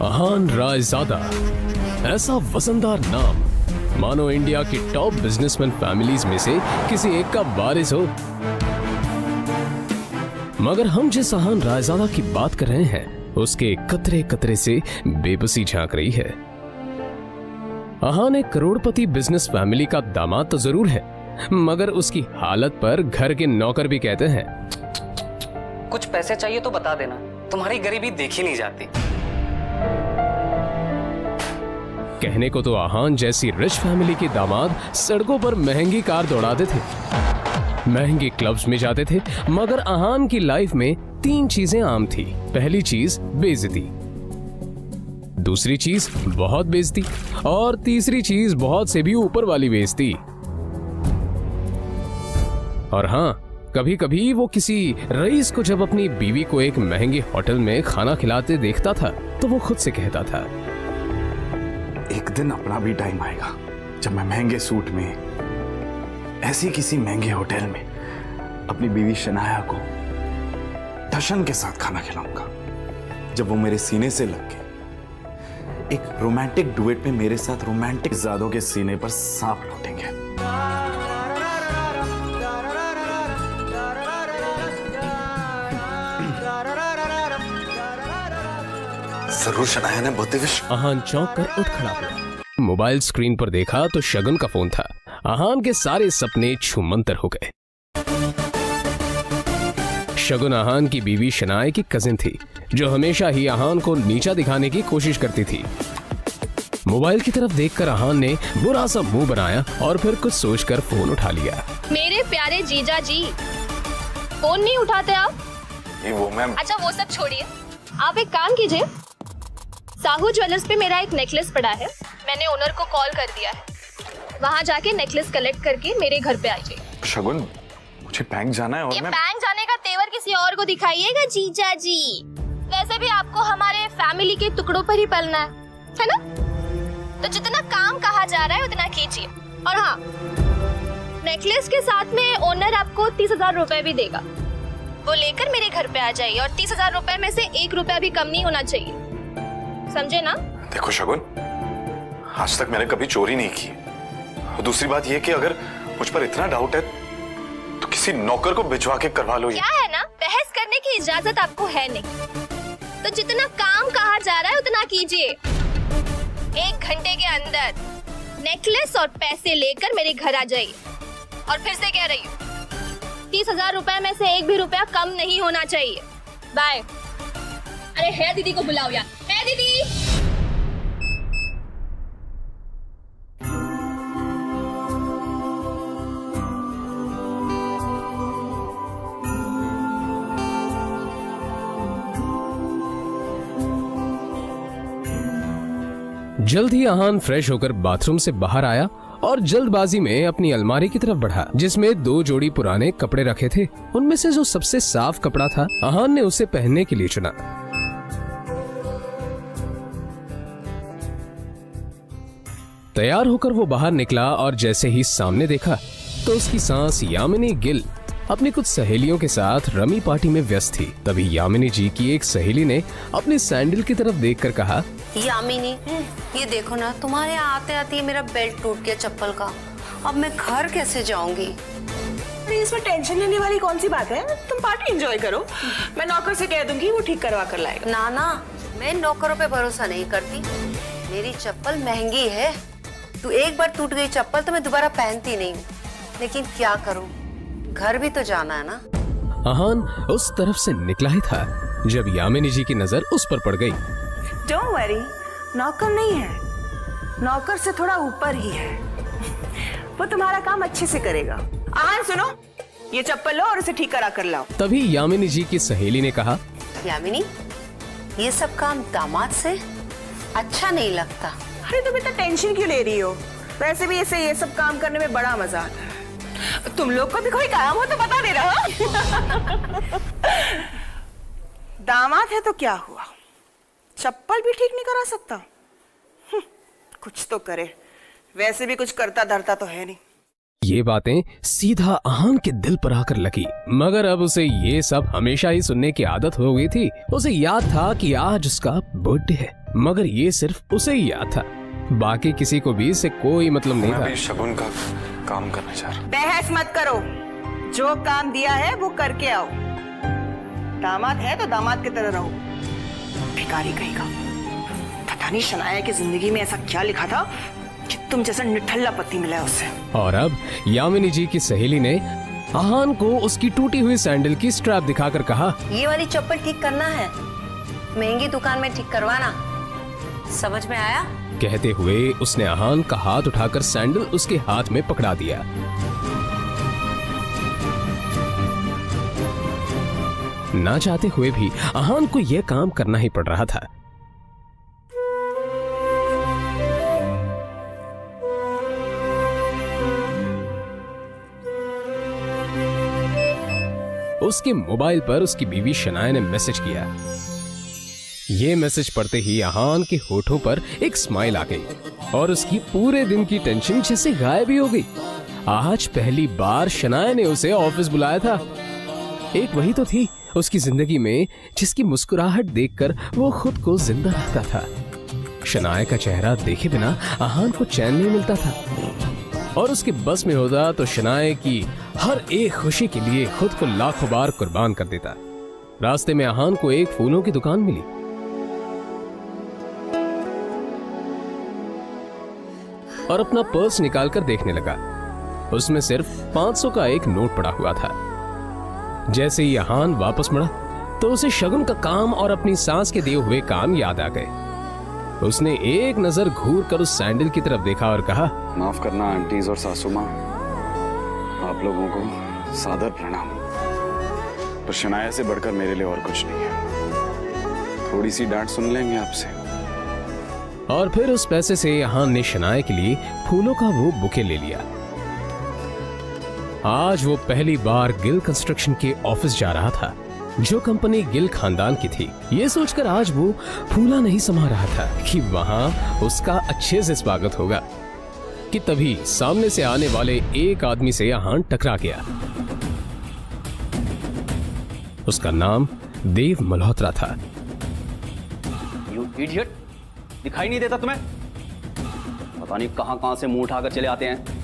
अहान रायजादा, ऐसा वजनदार नाम मानो इंडिया की टॉप बिजनेसमैन फैमिलीज में से किसी एक का वारिस हो। मगर हम जिस अहान रायजादा की बात कर रहे हैं उसके कतरे कतरे से बेबसी झांक रही है। अहान एक करोड़पति बिजनेस फैमिली का दामाद तो जरूर है, मगर उसकी हालत पर घर के नौकर भी कहते हैं, कुछ पैसे चाहिए तो बता देना, तुम्हारी गरीबी देखी नहीं जाती। कहने को तो अहान जैसी रिच फैमिली के दामाद सड़कों पर महंगी कार दौड़ाते थे, महंगे क्लब्स में जाते थे, मगर अहान की लाइफ में 3 चीजें आम थी। पहली चीज बेइज्जती, दूसरी चीज बहुत बेइज्जती, और तीसरी चीज बहुत से भी ऊपर वाली बेइज्जती। और हाँ, कभी कभी वो किसी रईस को जब अपनी बीवी को एक महंगे होटल में खाना खिलाते देखता था तो वो खुद से कहता था, एक दिन अपना भी टाइम आएगा जब मैं महंगे सूट में ऐसी किसी महंगे होटल में अपनी बीवी शनाया को टशन के साथ खाना खिलाऊंगा। जब वो मेरे सीने से लग के एक रोमांटिक डुएट में मेरे साथ रोमांटिक ज़ादों के सीने पर सांप लौटेंगे। जरूर शनाया ने बहुत विश। अहान चौंक कर उठ खड़ा हुआ। मोबाइल स्क्रीन पर देखा तो शगुन का फोन था। अहान के सारे सपने छूमंतर हो गए। शगुन अहान की बीवी शनाया की कजिन थी, जो हमेशा ही अहान को नीचा दिखाने की कोशिश करती थी। मोबाइल की तरफ देखकर अहान ने बुरा सा मुंह बनाया और फिर कुछ सोचकर फोन उठा लिया। मेरे प्यारे जीजा जी, फोन नहीं उठाते आप? वो मैम। अच्छा वो सब छोड़िए, आप एक काम कीजिए, साहू ज्वेलर्स पे मेरा एक नेकलेस पड़ा है, मैंने ओनर को कॉल कर दिया है, वहाँ जाके नेकलेस कलेक्ट करके मेरे घर पे आइए। शगुन, मुझे बैंक जाना है और ये मैं बैंक जाने का तेवर किसी और को दिखाइएगा जीजा जी। वैसे भी आपको हमारे फैमिली के टुकड़ों पर ही पलना है ना? तो जितना काम कहा जा रहा है उतना कीजिए। और हाँ, नेकलेस के साथ में ओनर आपको 30,000 रुपए भी देगा, वो लेकर मेरे घर पे आ जाइए। और 30,000 रुपए में से 1 रुपया भी कम नहीं होना चाहिए, समझे ना? देखो शगुन, आज तक मैंने कभी चोरी नहीं की। और दूसरी बात यह कि अगर मुझ पर इतना डाउट है तो किसी नौकर को भिजवा के करवा लो। क्या है ना, बहस करने की इजाजत आपको है नहीं, तो जितना काम कहा जा रहा है उतना कीजिए। 1 घंटे के अंदर नेकलेस और पैसे लेकर मेरे घर आ जाइए। और फिर से कह रही हूँ, 30,000 रुपए में से 1 भी रुपया कम नहीं होना चाहिए। बाय। अरे है दीदी को बुलाओ यार, है दीदी। जल्द ही अहान फ्रेश होकर बाथरूम से बाहर आया और जल्दबाजी में अपनी अलमारी की तरफ बढ़ा, जिसमें 2 जोड़ी पुराने कपड़े रखे थे। उनमें से जो सबसे साफ कपड़ा था, अहान ने उसे पहनने के लिए चुना। तैयार होकर वो बाहर निकला और जैसे ही सामने देखा तो उसकी सांस यामिनी गिल अपनी कुछ सहेलियों के साथ रमी पार्टी में व्यस्त थी। तभी यामिनी जी की एक सहेली ने अपनी सैंडल की तरफ देखकर कहा, यामिनी, ये देखो ना, तुम्हारे आते आते मेरा बेल्ट टूट गया चप्पल का। अब मैं घर कैसे जाऊंगी? अरे इसमें टेंशन लेने वाली कौन सी बात है, तुम पार्टी एंजॉय करो, मैं नौकर से कह दूंगी, वो ठीक करवा कर लाएगा। ना ना, मैं नौकरों पे भरोसा नहीं करती। मेरी चप्पल महंगी है, तू एक बार टूट गई चप्पल तो मैं दोबारा पहनती नहीं हूँ। लेकिन क्या करूँ, घर भी तो जाना है ना। अहान उस तरफ से निकला ही था जब यामिनी जी की नजर उस पर पड़ गई। डोंट वरी, नौकर नहीं है, नौकर से थोड़ा ऊपर ही है, वो तुम्हारा काम अच्छे से करेगा। आहान सुनो, ये चप्पल लो और उसे ठीक करा कर लाओ। तभी यामिनी जी की सहेली ने कहा, यामिनी, ये सब काम दामाद से अच्छा नहीं लगता। अरे तुम इतना टेंशन क्यों ले रही हो, वैसे भी इसे ये सब काम करने में बड़ा मजा आता है। तुम लोग को भी कोई काम हो तो बता दे रहा। दामाद है तो क्या हुआ, चप्पल भी ठीक नहीं करा सकता? कुछ तो करे, वैसे भी कुछ करता धरता तो है नहीं। ये बातें सीधा आहान के दिल पर आकर लगी, मगर अब उसे ये सब हमेशा ही सुनने की आदत हो गई थी। उसे याद था कि आज उसका बर्थडे है, मगर ये सिर्फ उसे ही याद था, बाकी किसी को भी इससे कोई मतलब नहीं था। शगुन का काम करना चाह रहा। बहस मत करो, जो काम दिया है वो करके आओ। दामाद है तो दामाद की तरह रहो। भिखारी कहेगा, पता नहीं शनाया की जिंदगी में ऐसा क्या लिखा था कि तुम जैसा निठल्ला पति मिला है उससे। और अब यामिनी जी की सहेली ने आहान को उसकी टूटी हुई सैंडल की स्ट्रैप दिखाकर कहा, ये वाली चप्पल ठीक करना है, महंगी दुकान में ठीक करवाना, समझ में आया? कहते हुए उसने आहान का हाथ उठाकर सैंडल उसके हाथ में पकड़ा दिया। ना चाहते हुए भी आहान को यह काम करना ही पड़ रहा था। उसके मोबाइल पर उसकी बीवी शनाया ने मैसेज किया। ये मैसेज पढ़ते ही आहान के होठों पर एक स्माइल आ गई और उसकी पूरे दिन की टेंशन जैसे गायब ही हो गई। आज पहली बार शनाया ने उसे ऑफिस बुलाया था। एक वही तो थी उसकी जिंदगी में जिसकी मुस्कुराहट देखकर वो खुद को जिंदा रखता था। शनाया का चेहरा देखे बिना आहान को चैन नहीं मिलता था और उसके बस में होता तो शनाया की हर एक खुशी के लिए खुद को लाखों बार कुर्बान कर देता। रास्ते में आहान को एक फूलों की दुकान मिली और अपना पर्स निकालकर देखने लगा। उसमें सिर्फ 500 का एक नोट पड़ा हुआ था। जैसे ही आहान वापस मुड़ा तो उसे शगुन का काम और अपनी सास के दिए हुए काम याद आ गए। उसने एक नजर घूर कर उस सैंडल की तरफ देखा और कहा, माफ करना आंटीज और सासू माँ, आप लोगों को सादर प्रणाम, पर शनाया से बढ़कर मेरे लिए और कुछ नहीं है। थोड़ी सी डांट सुन लेंगे आपसे। और फिर उस पैसे से आहान ने शनाया के लिए फूलों का वो बुके ले लिया। आज वो पहली बार गिल कंस्ट्रक्शन के ऑफिस जा रहा था, जो कंपनी गिल खानदान की थी। ये सोचकर आज वो फूला नहीं समा रहा था कि वहां उसका अच्छे से स्वागत होगा कि तभी सामने से आने वाले एक आदमी से आहान टकरा गया। उसका नाम देव मल्होत्रा था। यू इडियट, दिखाई नहीं देता तुम्हें? पता नहीं कहां से मुंह उठाकर चले आते हैं।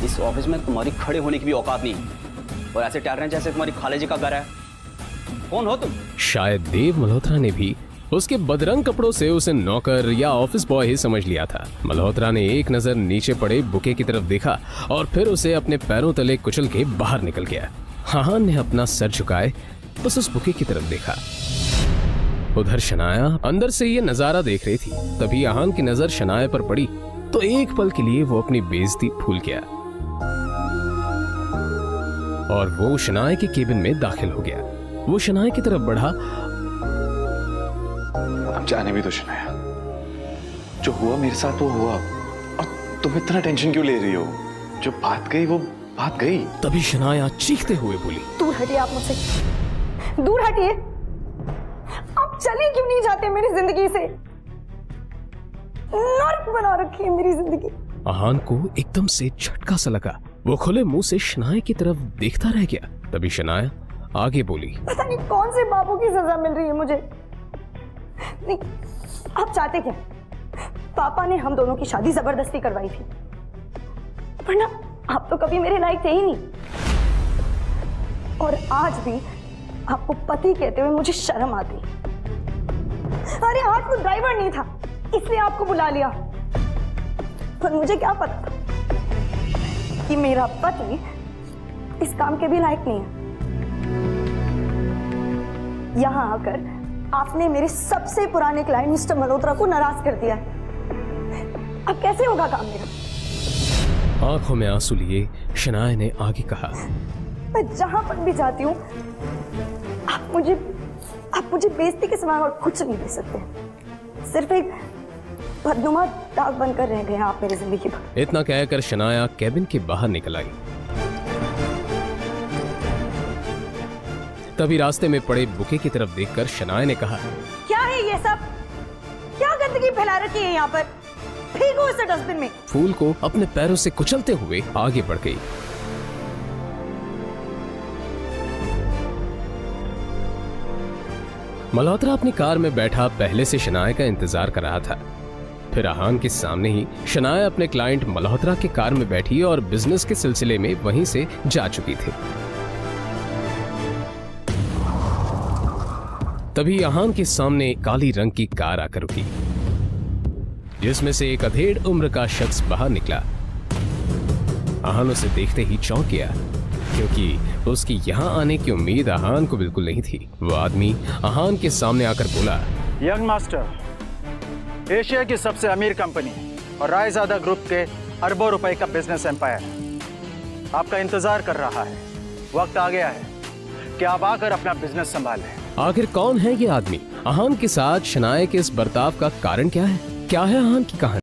इस ऑफिस में तुम्हारी खड़े होने की भी औकात नहीं और ऐसे टहर रहे हैं जैसे तुम्हारी खाले जी का घर है। कौन हो तुम? शायद देव मल्होत्रा ने भी उसके बदरंग कपड़ों से उसे नौकर या ऑफिस बॉय ही समझ लिया था। मल्होत्रा ने एक नजर नीचे पड़े बुके की तरफ देखा और फिर उसे अपने पैरों तले कुचल के बाहर निकल गया। आहान ने अपना सर झुकाए बस उस बुके की तरफ देखा। उधर शनाया अंदर से ये नजारा देख रही थी। तभी आहान की नजर शनाया पर पड़ी तो एक पल के लिए वो अपनी बेइज्जती भूल गया और वो शनाया के केबिन में दाखिल हो गया। वो शनाया की तरफ बढ़ा। अब जाने भी तो शनाया, जो हुआ मेरे साथ वो हुआ, और तुम इतना टेंशन क्यों ले रही हो? जो बात गई वो बात गई। तभी शनाया चीखते हुए बोली, दूर हटिए आप मुझसे, दूर हटिए। आप चले क्यों नहीं जाते मेरी जिंदगी से? नर्क बना रखी है मेरी जिंदगी। आहान को एकदम से झटका सा लगा। वो खुले मुंह से शनाया की तरफ देखता रह गया। तभी शनाया आगे बोली, पता नहीं कौन से बाबू की सजा मिल रही है मुझे। नहीं, आप चाहते क्या? पापा ने हम दोनों की शादी जबरदस्ती करवाई थी, वरना आप तो कभी मेरे लायक थे ही नहीं। और आज भी आपको पति कहते हुए मुझे शर्म आती। अरे आज वो ड्राइवर नहीं था इसलिए आपको बुला लिया, पर मुझे क्या पता था कि मेरा पति इस काम के भी लायक नहीं है। यहां आकर आपने मेरे सबसे पुराने क्लाइंट मिस्टर मल्होत्रा को नाराज कर दिया है। अब कैसे होगा काम मेरा? आंखों में आंसू लिए शनाया ने आगे कहा, मैं जहां पर भी जाती हूँ आप मुझे बेइज्जती के सिवा और कुछ नहीं दे सकते। सिर्फ एक बदनुमा दाग बनकर रह गए हैं आप मेरी जिंदगी पर। इतना कहकर शनाया केबिन के बाहर निकल आई। तभी रास्ते में पड़े बुके की तरफ देखकर शनाया ने कहा, क्या है ये सब? क्या गंदगी फैला रखी है यहाँ पर? फेंको इसे डस्टबिन में। फूल को अपने पैरों से कुचलते हुए आगे बढ़ गई। मल्होत्रा अपनी कार में बैठा पहले से शनाया का इंतजार कर रहा था। फिर आहान के सामने ही शनाया अपने क्लाइंट मल्होत्रा के कार में बैठी और बिजनेस के सिलसिले में वहीं से जा चुकी थी। तभी आहान के सामने एक काली रंग की कार आकर रुकी, जिसमें से एक अधेड़ उम्र का शख्स बाहर निकला। आहान उसे देखते ही चौंक गया, क्योंकि उसकी यहां आने की उम्मीद आहान को बिल्कुल नहीं थी। वो आदमी आहान के सामने आकर बोला, यंग मास्टर, एशिया की सबसे अमीर कंपनी और रायजादा ग्रुप के अरबों रुपए का बिजनेस एम्पायर आपका इंतजार कर रहा है। वक्त आ गया है कि आप आकर अपना बिजनेस संभालें। आखिर कौन है ये आदमी? आहान के साथ शनाया के इस बर्ताव का कारण क्या है? क्या है आहान की कहानी?